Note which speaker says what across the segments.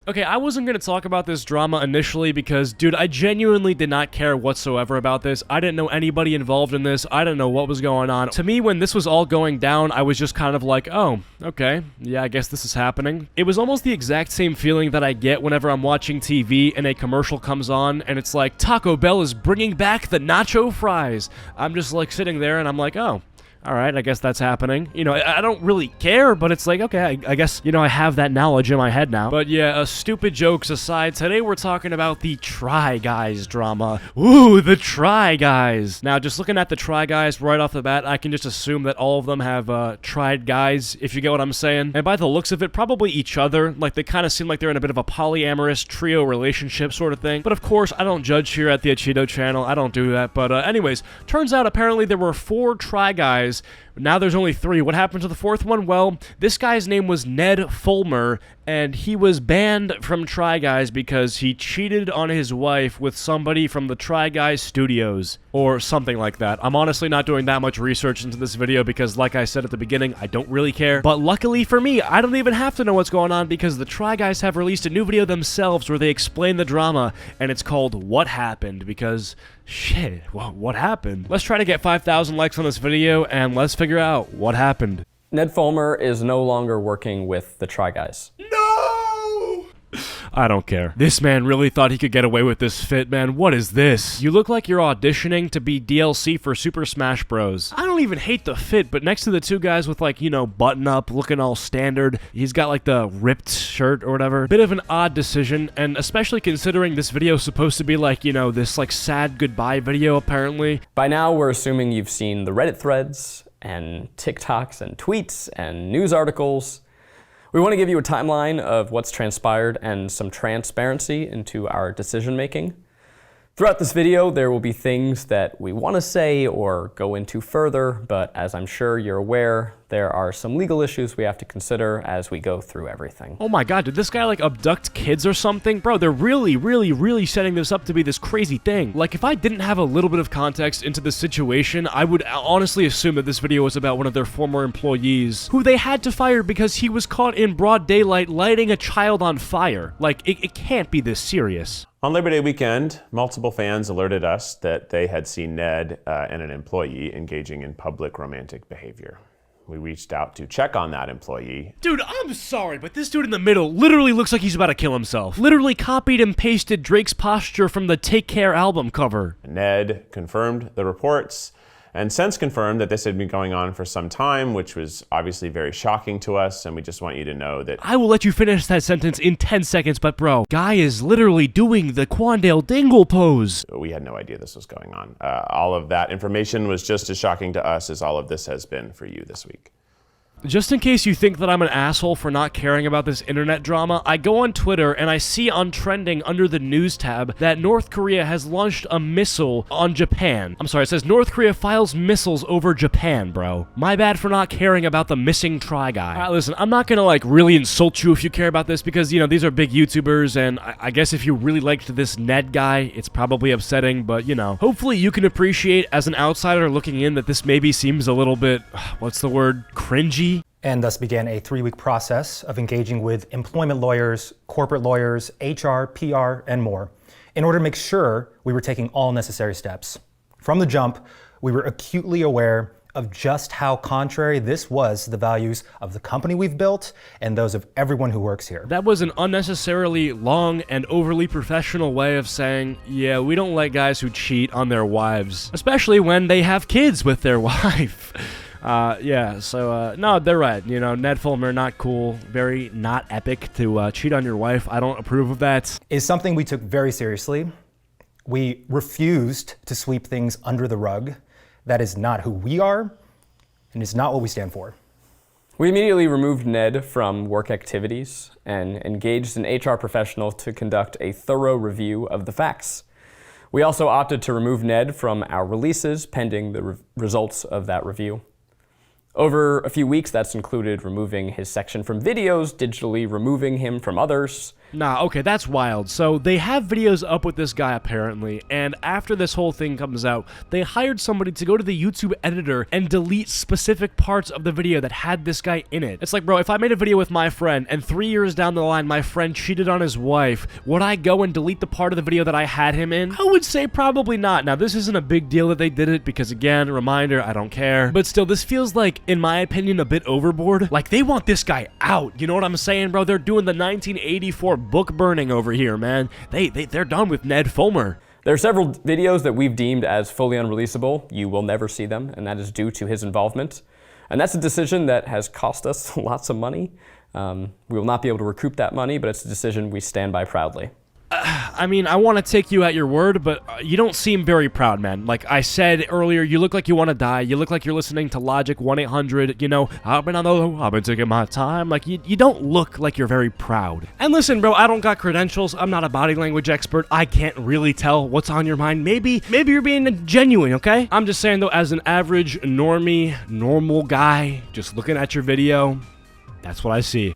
Speaker 1: Okay, I wasn't gonna talk about this drama initially because, dude, I genuinely did not care whatsoever about this. I didn't know anybody involved in this. I didn't know what was going on. To me, when this was all going down, I was just kind of like, oh, okay, yeah, I guess this is happening. It was almost the exact same feeling that I get whenever I'm watching TV and a commercial comes on and it's like, Taco Bell is bringing back the nacho fries. I'm just like sitting there and I'm like, oh, all right, I guess that's happening. You know, I don't really care, but it's like, okay, I guess, you know, I have that knowledge in my head now. But yeah, stupid jokes aside, today we're talking about the Try Guys drama. Ooh, the Try Guys. Now, just looking at the Try Guys right off the bat, I can just assume that all of them have tried guys, if you get what I'm saying. And by the looks of it, probably each other. Like, they kind of seem like they're in a bit of a polyamorous trio relationship sort of thing. But of course, I don't judge here at the Cheeto channel. I don't do that. But anyways, turns out apparently there were 4 Try Guys. Now there's only 3. What happened to the 4th one? Well, this guy's name was Ned Fulmer, and he was banned from Try Guys because he cheated on his wife with somebody from the Try Guys studios, or something like that. I'm honestly not doing that much research into this video because, like I said at the beginning, I don't really care. But luckily for me, I don't even have to know what's going on because the Try Guys have released a new video themselves where they explain the drama, and it's called What Happened, because shit, what happened? Let's try to get 5,000 likes on this video, and let's figure out what happened.
Speaker 2: Ned Fulmer is no longer working with the Try Guys.
Speaker 1: No! I don't care. This man really thought he could get away with this fit, man. What is this? You look like you're auditioning to be DLC for Super Smash Bros. I don't even hate the fit, but next to the 2 guys with, like, you know, button up, looking all standard, he's got like the ripped shirt or whatever. Bit of an odd decision, and especially considering this video is supposed to be like, you know, this like sad goodbye video apparently.
Speaker 2: By now, we're assuming you've seen the Reddit threads and TikToks and tweets and news articles. We want to give you a timeline of what's transpired and some transparency into our decision making. Throughout this video, there will be things that we want to say or go into further, but as I'm sure you're aware, there are some legal issues we have to consider as we go through everything.
Speaker 1: Oh my god, did this guy like abduct kids or something? Bro, they're really setting this up to be this crazy thing. Like, if I didn't have a little bit of context into the situation, I would honestly assume that this video was about one of their former employees who they had to fire because he was caught in broad daylight lighting a child on fire. Like, it can't be this serious.
Speaker 3: On Labor Day weekend, multiple fans alerted us that they had seen Ned and an employee engaging in public romantic behavior. We reached out to check on that employee.
Speaker 1: Dude, I'm sorry, but this dude in the middle literally looks like he's about to kill himself. Literally copied and pasted Drake's posture from the Take Care album cover.
Speaker 3: Ned confirmed the reports and since confirmed that this had been going on for some time, which was obviously very shocking to us, and we just want you to know that—
Speaker 1: I will let you finish that sentence in 10 seconds, but bro, guy is literally doing the Quandale Dingle pose.
Speaker 3: We had no idea this was going on. All of that information was just as shocking to us as all of this has been for you this week.
Speaker 1: Just in case you think that I'm an asshole for not caring about this internet drama, I go on Twitter and I see on trending under the news tab that North Korea has launched a missile on Japan. I'm sorry, it says North Korea files missiles over Japan, bro. My bad for not caring about the missing Try Guy. Alright, listen, I'm not gonna like really insult you if you care about this because, you know, these are big YouTubers, and I guess if you really liked this Ned guy, it's probably upsetting, but you know, hopefully you can appreciate as an outsider looking in that this maybe seems a little bit, what's the word, cringy?
Speaker 4: And thus began a 3-week process of engaging with employment lawyers, corporate lawyers, HR, PR, and more, in order to make sure we were taking all necessary steps. From the jump, we were acutely aware of just how contrary this was to the values of the company we've built and those of everyone who works here.
Speaker 1: That was an unnecessarily long and overly professional way of saying, yeah, we don't like guys who cheat on their wives, especially when they have kids with their wife. No, they're right. You know, Ned Fulmer, not cool. Very not epic to cheat on your wife. I don't approve of that.
Speaker 4: Is something we took very seriously. We refused to sweep things under the rug. That is not who we are, and it's not what we stand for.
Speaker 2: We immediately removed Ned from work activities and engaged an HR professional to conduct a thorough review of the facts. We also opted to remove Ned from our releases pending the results of that review. Over a few weeks, that's included removing his section from videos, digitally removing him from others.
Speaker 1: Nah, okay, that's wild. So they have videos up with this guy apparently, and after this whole thing comes out, they hired somebody to go to the YouTube editor and delete specific parts of the video that had this guy in it. It's like, bro, if I made a video with my friend and 3 years down the line my friend cheated on his wife, would I go and delete the part of the video that I had him in? I would say probably not. Now, this isn't a big deal that they did it because, again, reminder, I don't care. But still, this feels like, in my opinion, a bit overboard. Like, they want this guy out. You know what I'm saying, bro? They're doing the 1984 book burning over here, man. They're done with Ned Fulmer.
Speaker 2: There are several videos that we've deemed as fully unreleasable. You will never see them, and that is due to his involvement. And that's a decision that has cost us lots of money. We will not be able to recoup that money, but it's a decision we stand by proudly.
Speaker 1: I mean, I want to take you at your word, but you don't seem very proud, man. Like I said earlier, you look like you want to die. You look like you're listening to Logic 1-800, you know, I've been taking my time. Like, you don't look like you're very proud. And listen, bro, I don't got credentials. I'm not a body language expert. I can't really tell what's on your mind. Maybe you're being genuine, okay? I'm just saying, though, as an average, normie, normal guy, just looking at your video, that's what I see.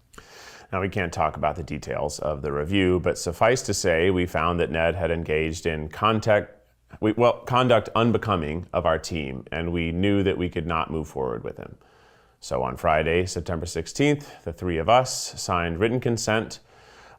Speaker 3: Now, we can't talk about the details of the review, but suffice to say, we found that Ned had engaged in conduct unbecoming of our team, and we knew that we could not move forward with him. So on Friday, September 16th, the three of us signed written consent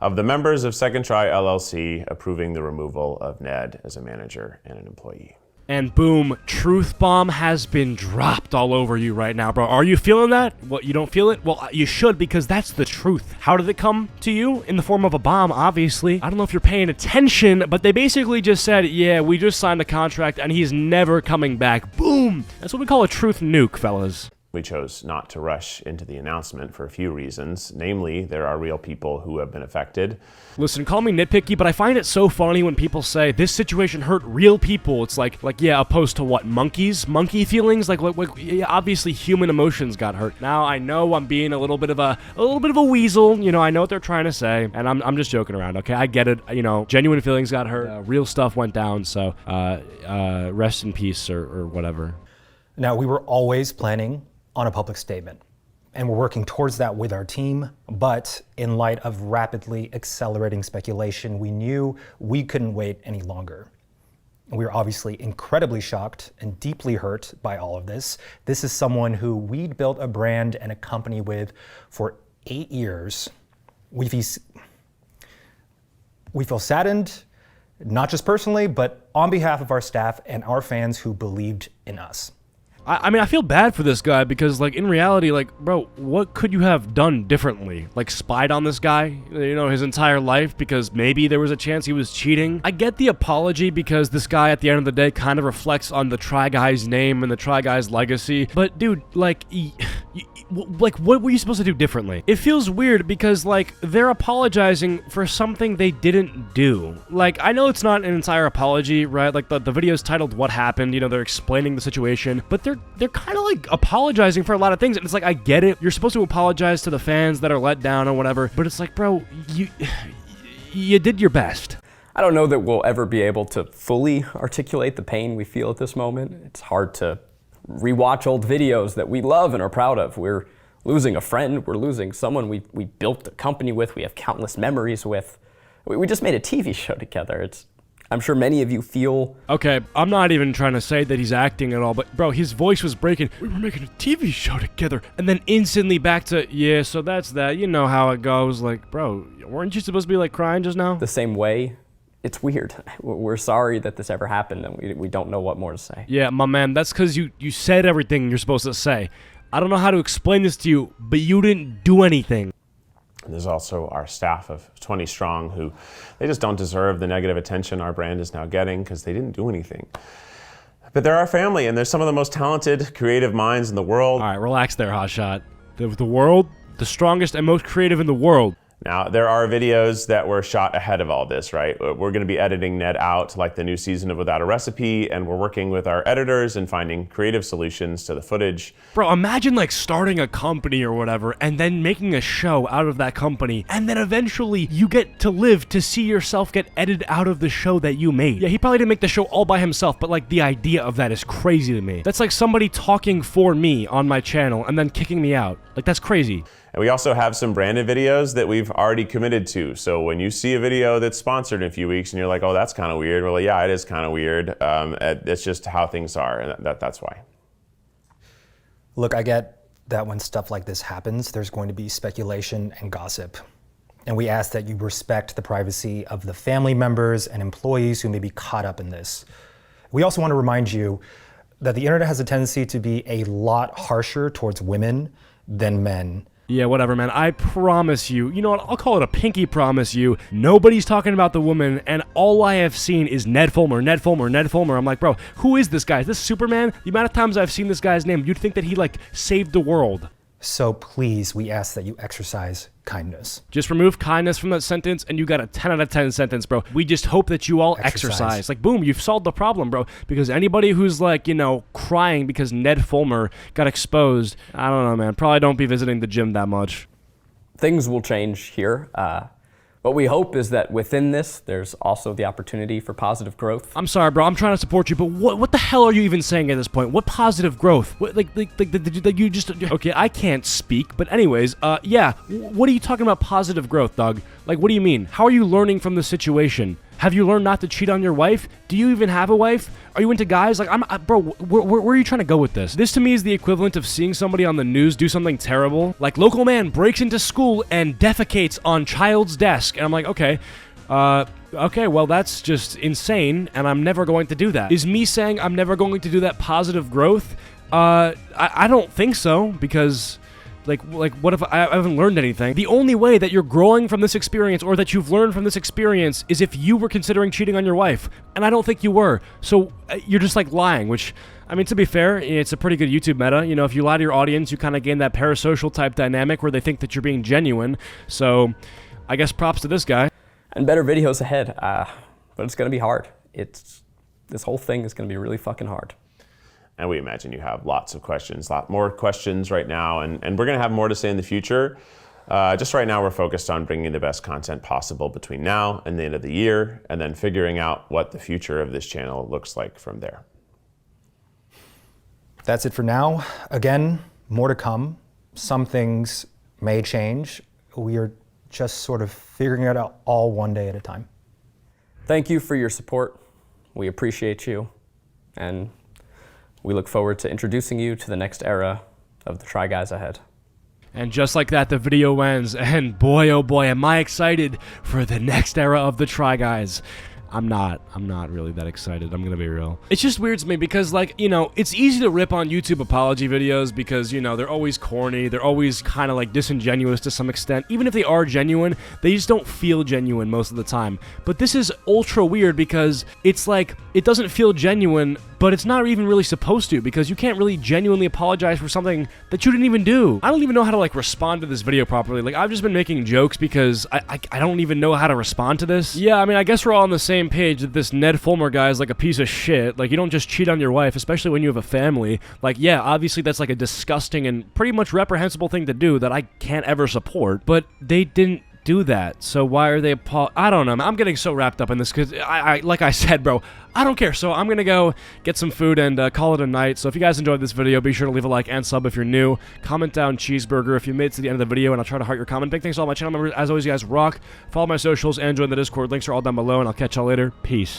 Speaker 3: of the members of Second Try LLC approving the removal of Ned as a manager and an employee.
Speaker 1: And boom, truth bomb has been dropped all over you right now, bro. Are you feeling that? What, you don't feel it? Well, you should, because that's the truth. How did it come to you? In the form of a bomb, obviously. I don't know if you're paying attention, but they basically just said, yeah, we just signed a contract and he's never coming back. Boom! That's what we call a truth nuke, fellas.
Speaker 3: We chose not to rush into the announcement for a few reasons. Namely, there are real people who have been affected.
Speaker 1: Listen, call me nitpicky, but I find it so funny when people say this situation hurt real people. It's like yeah, opposed to what, monkeys? Monkey feelings? Like yeah, obviously human emotions got hurt. Now I know I'm being a little bit of a weasel. You know, I know what they're trying to say, and I'm just joking around. Okay, I get it. You know, genuine feelings got hurt. Real stuff went down. So rest in peace or whatever.
Speaker 4: Now, we were always planning on a public statement, and we're working towards that with our team, but in light of rapidly accelerating speculation, we knew we couldn't wait any longer. We were obviously incredibly shocked and deeply hurt by all of this. This is someone who we'd built a brand and a company with for 8 years. We feel saddened, not just personally, but on behalf of our staff and our fans who believed in us.
Speaker 1: I mean, I feel bad for this guy because, like, in reality, like, bro, what could you have done differently? Like, spied on this guy, you know, his entire life because maybe there was a chance he was cheating? I get the apology because this guy, at the end of the day, kind of reflects on the Try Guy's name and the Try Guy's legacy. But, dude, like, what were you supposed to do differently? It feels weird because, like, they're apologizing for something they didn't do. Like, I know it's not an entire apology, right? Like, the video's titled What Happened, you know, they're explaining the situation, but they're kind of like apologizing for a lot of things, and it's like, I get it, you're supposed to apologize to the fans that are let down or whatever, but it's like, bro, you did your best.
Speaker 2: I don't know that we'll ever be able to fully articulate the pain we feel at this moment. It's hard to rewatch old videos that we love and are proud of. We're losing a friend, we're losing someone we built a company with, we have countless memories with. We just made a TV show together. I'm sure many of you feel...
Speaker 1: Okay, I'm not even trying to say that he's acting at all, but bro, his voice was breaking. We were making a TV show together, and then instantly back to, yeah, so that's that. You know how it goes. Like, bro, weren't you supposed to be like crying just now?
Speaker 2: The same way. It's weird. We're sorry that this ever happened, and we don't know what more to say.
Speaker 1: Yeah, my man, that's because you said everything you're supposed to say. I don't know how to explain this to you, but you didn't do anything.
Speaker 3: There's also our staff of 20 strong who, they just don't deserve the negative attention our brand is now getting because they didn't do anything. But they're our family, and they're some of the most talented, creative minds in the world.
Speaker 1: All right, relax there, hotshot. The world, the strongest and most creative in the world.
Speaker 3: Now, there are videos that were shot ahead of all this, right? We're going to be editing Ned out like the new season of Without a Recipe, and we're working with our editors and finding creative solutions to the footage.
Speaker 1: Bro, imagine like starting a company or whatever, and then making a show out of that company, and then eventually you get to live to see yourself get edited out of the show that you made. Yeah, he probably didn't make the show all by himself, but like the idea of that is crazy to me. That's like somebody talking for me on my channel and then kicking me out. Like, that's crazy.
Speaker 3: And we also have some branded videos that we've already committed to. So when you see a video that's sponsored in a few weeks and you're like, oh, that's kind of weird. Well, yeah, it is kind of weird. It's just how things are, and that's why.
Speaker 4: Look, I get that when stuff like this happens, there's going to be speculation and gossip. And we ask that you respect the privacy of the family members and employees who may be caught up in this. We also want to remind you that the internet has a tendency to be a lot harsher towards women than men.
Speaker 1: Yeah, whatever, man. I promise you, you know what, I'll call it a pinky promise you, nobody's talking about the woman, and all I have seen is Ned Fulmer, Ned Fulmer, Ned Fulmer. I'm like, bro, who is this guy? Is this Superman? The amount of times I've seen this guy's name, you'd think that he, like, saved the world.
Speaker 4: So please, we ask that you exercise kindness.
Speaker 1: Just remove kindness from that sentence, and you got a 10 out of 10 sentence, bro. We just hope that you all exercise. Like, boom, you've solved the problem, bro. Because anybody who's, like, you know, crying because Ned Fulmer got exposed, I don't know, man, probably don't be visiting the gym that much.
Speaker 2: Things will change here. What we hope is that within this, there's also the opportunity for positive growth.
Speaker 1: I'm sorry, bro. I'm trying to support you, but what the hell are you even saying at this point? What positive growth? What, like you just... Okay, I can't speak, but anyways, yeah. What are you talking about positive growth, Doug? Like, what do you mean? How are you learning from the situation? Have you learned not to cheat on your wife? Do you even have a wife? Are you into guys? Like, bro, where are you trying to go with this? This to me is the equivalent of seeing somebody on the news do something terrible. Like, local man breaks into school and defecates on child's desk. And I'm like, okay, okay, well, that's just insane, and I'm never going to do that. Is me saying I'm never going to do that positive growth? I don't think so, because... Like, what if I haven't learned anything? The only way that you're growing from this experience, or that you've learned from this experience, is if you were considering cheating on your wife. And I don't think you were. So, you're just, like, lying, which, I mean, to be fair, it's a pretty good YouTube meta. You know, if you lie to your audience, you kind of gain that parasocial type dynamic where they think that you're being genuine. So, I guess props to this guy.
Speaker 2: And better videos ahead, but it's going to be hard. This whole thing is going to be really fucking hard.
Speaker 3: And we imagine you have lots of questions, a lot more questions right now, and we're going to have more to say in the future. Just right now, we're focused on bringing the best content possible between now and the end of the year, and then figuring out what the future of this channel looks like from there.
Speaker 4: That's it for now. Again, more to come. Some things may change. We are just sort of figuring it out all one day at a time.
Speaker 2: Thank you for your support. We appreciate you, and we look forward to introducing you to the next era of the Try Guys ahead.
Speaker 1: And just like that, the video ends, and boy, oh boy, am I excited for the next era of the Try Guys. I'm not really that excited, I'm gonna be real. It just weirds me because, like, you know, it's easy to rip on YouTube apology videos because, you know, they're always corny, they're always kind of like disingenuous to some extent. Even if they are genuine, they just don't feel genuine most of the time. But this is ultra weird because it's like, it doesn't feel genuine, but it's not even really supposed to, because you can't really genuinely apologize for something that you didn't even do. I don't even know how to, like, respond to this video properly. Like, I've just been making jokes because I don't even know how to respond to this. Yeah, I mean, I guess we're all on the same page that this Ned Fulmer guy is like a piece of shit. Like, you don't just cheat on your wife, especially when you have a family. Like, yeah, obviously that's like a disgusting and pretty much reprehensible thing to do that I can't ever support, but they didn't do that, so why are they I don't know, I'm getting so wrapped up in this because like I said, bro, I don't care. So I'm gonna go get some food and call it a night. So if you guys enjoyed this video, be sure to leave a like and sub if you're new. Comment down cheeseburger if you made it to the end of the video, and I'll try to heart your comment. Big thanks to all my channel members. As always, you guys rock. Follow my socials and join the Discord. Links are all down below, and I'll catch y'all later. Peace.